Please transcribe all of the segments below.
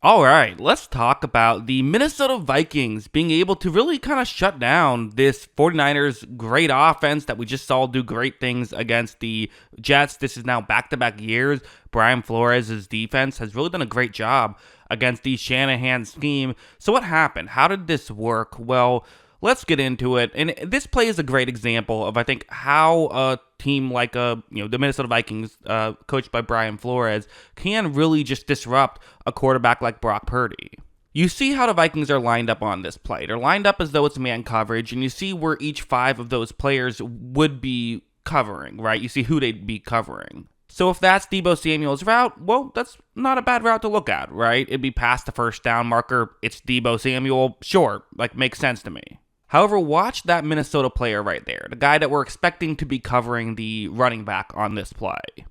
All right, let's talk about the Minnesota Vikings being able to really kind of shut down this 49ers great offense that we just saw do great things against the Jets. This is now back-to-back years. Brian Flores' defense has really done a great job against the Shanahan scheme. So what happened? How did this work? Well, let's get into it. And this play is a great example of, I think, how a team like the Minnesota Vikings, coached by Brian Flores, can really just disrupt a quarterback like Brock Purdy. You see how the Vikings are lined up on this play. They're lined up as though it's man coverage, and you see where each five of those players would be covering, right? You see who they'd be covering. So if that's Deebo Samuel's route, well, that's not a bad route to look at, right? It'd be past the first down marker. It's Deebo Samuel. Sure, makes sense to me. However, watch that Minnesota player right there, the guy that we're expecting to be covering the running back on this play.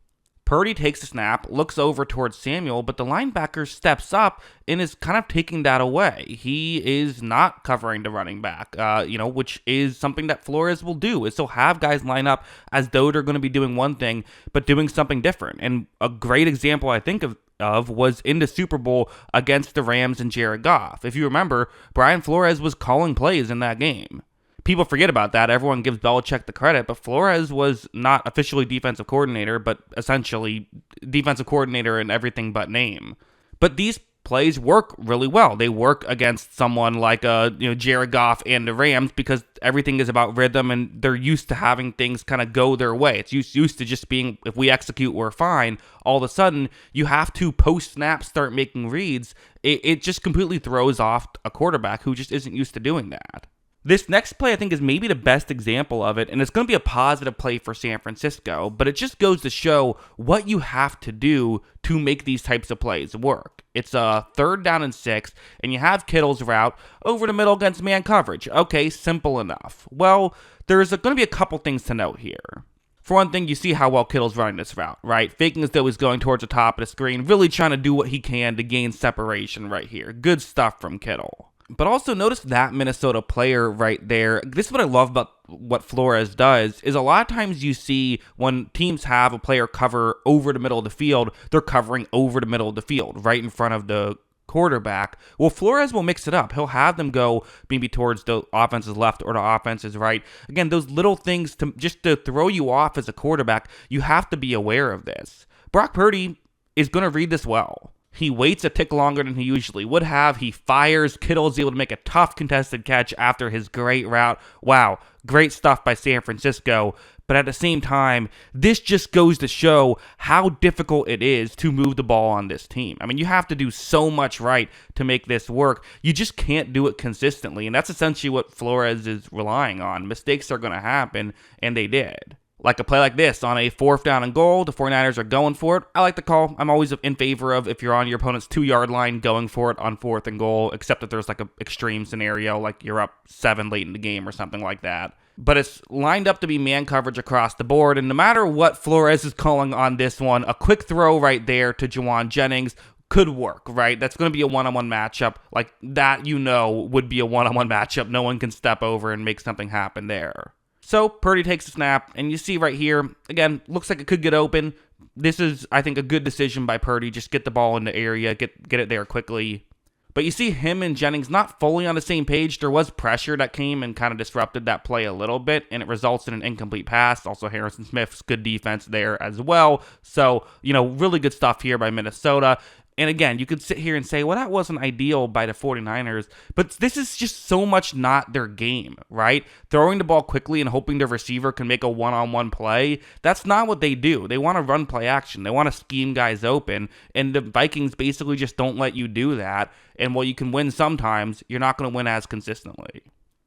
Purdy takes a snap, looks over towards Samuel, but the linebacker steps up and is kind of taking that away. He is not covering the running back, which is something that Flores will do, is he'll have guys line up as though they're going to be doing one thing, but doing something different. And a great example I think of was in the Super Bowl against the Rams and Jared Goff. If you remember, Brian Flores was calling plays in that game. People forget about that. Everyone gives Belichick the credit, but Flores was not officially defensive coordinator, but essentially defensive coordinator in everything but name. But these plays work really well. They work against someone like Jared Goff and the Rams because everything is about rhythm and they're used to having things kind of go their way. It's used to just being, if we execute, we're fine. All of a sudden, you have to post-snap start making reads. It just completely throws off a quarterback who just isn't used to doing that. This next play, I think, is maybe the best example of it, and it's going to be a positive play for San Francisco, but it just goes to show what you have to do to make these types of plays work. It's a 3rd down and 6, and you have Kittle's route over the middle against man coverage. Okay, simple enough. Well, there's going to be a couple things to note here. For one thing, you see how well Kittle's running this route, right? Faking as though he's going towards the top of the screen, really trying to do what he can to gain separation right here. Good stuff from Kittle. But also notice that Minnesota player right there. This is what I love about what Flores does, is a lot of times you see when teams have a player cover over the middle of the field, they're covering over the middle of the field, right in front of the quarterback. Well, Flores will mix it up. He'll have them go maybe towards the offense's left or the offense's right. Again, those little things just to throw you off as a quarterback, you have to be aware of this. Brock Purdy is going to read this well. He waits a tick longer than he usually would have. He fires. Kittle is able to make a tough contested catch after his great route. Wow, great stuff by San Francisco. But at the same time, this just goes to show how difficult it is to move the ball on this team. I mean, you have to do so much right to make this work. You just can't do it consistently. And that's essentially what Flores is relying on. Mistakes are going to happen, and they did. Like a play like this on a 4th down and goal, the 49ers are going for it. I like the call. I'm always in favor of, if you're on your opponent's 2-yard line, going for it on 4th and goal, except if there's like an extreme scenario, like you're up 7 late in the game or something like that. But it's lined up to be man coverage across the board, and no matter what Flores is calling on this one, a quick throw right there to Juwan Jennings could work, right? That's going to be a one-on-one matchup. Like that, would be a one-on-one matchup. No one can step over and make something happen there. So Purdy takes a snap, and you see right here, again, looks like it could get open. This is, I think, a good decision by Purdy. Just get the ball in the area, get it there quickly. But you see him and Jennings not fully on the same page. There was pressure that came and kind of disrupted that play a little bit, and it results in an incomplete pass. Also, Harrison Smith's good defense there as well. So, really good stuff here by Minnesota. And again, you could sit here and say, well, that wasn't ideal by the 49ers, but this is just so much not their game, right? Throwing the ball quickly and hoping the receiver can make a one-on-one play, that's not what they do. They want to run play action. They want to scheme guys open, and the Vikings basically just don't let you do that. And while you can win sometimes, you're not going to win as consistently.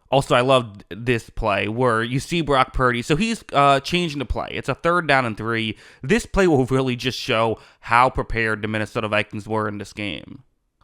Also, I love this play where you see Brock Purdy. So he's changing the play. It's a 3rd down and 3. This play will really just show how prepared the Minnesota Vikings were in this game.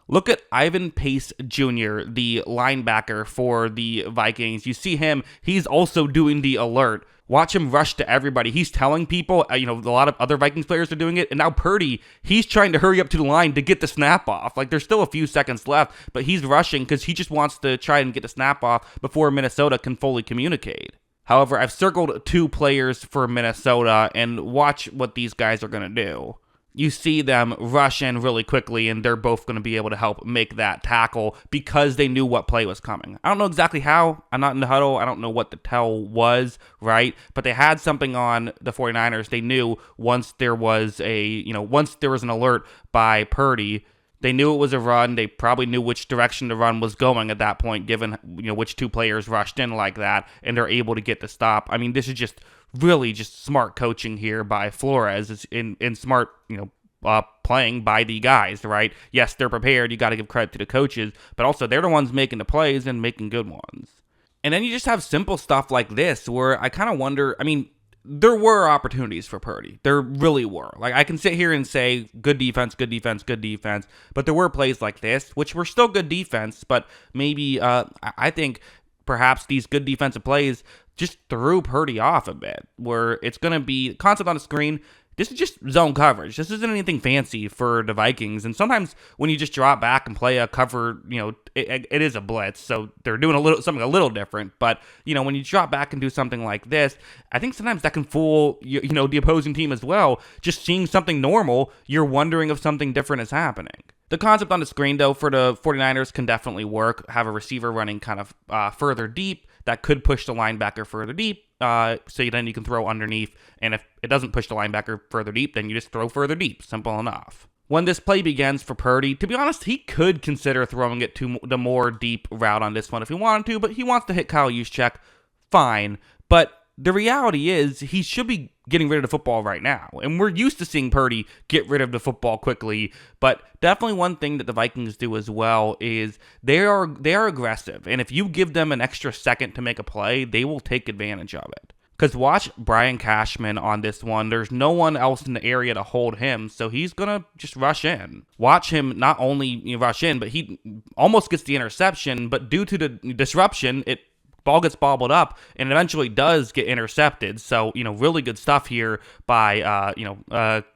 Look at Ivan Pace Jr., the linebacker for the Vikings. You see him. He's also doing the alert. Watch him rush to everybody. He's telling people, a lot of other Vikings players are doing it. And now Purdy, he's trying to hurry up to the line to get the snap off. Like, there's still a few seconds left, but he's rushing because he just wants to try and get the snap off before Minnesota can fully communicate. However, I've circled 2 players for Minnesota, and watch what these guys are going to do. you see them rush in really quickly, and they're both going to be able to help make that tackle because they knew what play was coming. I don't know exactly how. I'm not in the huddle. I don't know what the tell was, right? But they had something on the 49ers. They knew once there was an alert by Purdy, they knew it was a run. They probably knew which direction the run was going at that point, given which two players rushed in like that, and they're able to get the stop. I mean, this is just really just smart coaching here by Flores. It's in smart, playing by the guys, right? Yes, they're prepared. You got to give credit to the coaches, but also they're the ones making the plays and making good ones. And then you just have simple stuff like this where I kind of wonder, I mean, there were opportunities for Purdy. There really were. Like, I can sit here and say good defense, good defense, good defense, but there were plays like this, which were still good defense, but maybe I think perhaps these good defensive plays just threw Purdy off a bit, where it's going to be concept on the screen. This is just zone coverage. This isn't anything fancy for the Vikings. And sometimes when you just drop back and play a cover, it is a blitz. So they're doing something a little different. But, when you drop back and do something like this, I think sometimes that can fool, the opposing team as well. Just seeing something normal, you're wondering if something different is happening. The concept on the screen, though, for the 49ers can definitely work. Have a receiver running kind of further deep. That could push the linebacker further deep, so then you can throw underneath, and if it doesn't push the linebacker further deep, then you just throw further deep. Simple enough. When this play begins for Purdy, to be honest, he could consider throwing it to the more deep route on this one if he wanted to, but he wants to hit Kyle Juszczyk, fine. But the reality is he should be getting rid of the football right now. And we're used to seeing Purdy get rid of the football quickly. But definitely one thing that the Vikings do as well is they are aggressive. And if you give them an extra second to make a play, they will take advantage of it. Because watch Brian Cashman on this one. There's no one else in the area to hold him, so he's going to just rush in. Watch him not only rush in, but he almost gets the interception. But due to the disruption, ball gets bobbled up and eventually does get intercepted. So, really good stuff here by,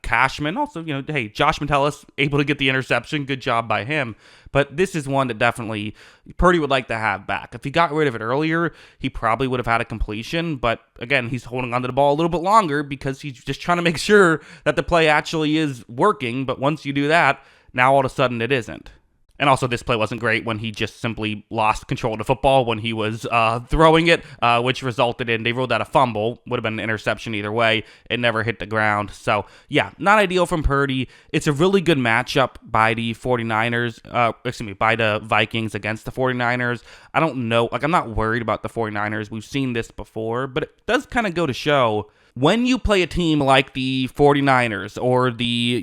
Cashman. Also, hey, Josh Metellus able to get the interception. Good job by him. But this is one that definitely Purdy would like to have back. If he got rid of it earlier, he probably would have had a completion. But again, he's holding onto the ball a little bit longer because he's just trying to make sure that the play actually is working. But once you do that, now all of a sudden it isn't. And also, this play wasn't great when he just simply lost control of the football when he was throwing it, which resulted in they ruled out a fumble. Would have been an interception either way. It never hit the ground. So, yeah, not ideal from Purdy. It's a really good matchup by the 49ers, by the Vikings against the 49ers. I don't know. I'm not worried about the 49ers. We've seen this before, but it does kind of go to show when you play a team like the 49ers or the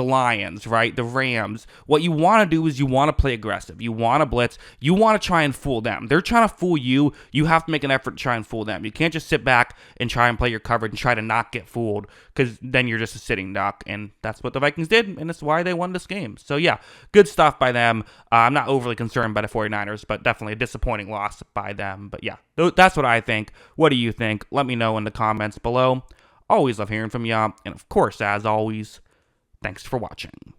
Lions, right, the Rams, what you want to do is you want to play aggressive. You want to blitz. You want to try and fool them. They're trying to fool you. You have to make an effort to try and fool them. You can't just sit back and try and play your coverage and try to not get fooled because then you're just a sitting duck, and that's what the Vikings did, and that's why they won this game. So, yeah, good stuff by them. I'm not overly concerned by the 49ers, but definitely a disappointing loss by them. But, yeah, that's what I think. What do you think? Let me know in the comments below. Always love hearing from y'all. And of course, as always, thanks for watching.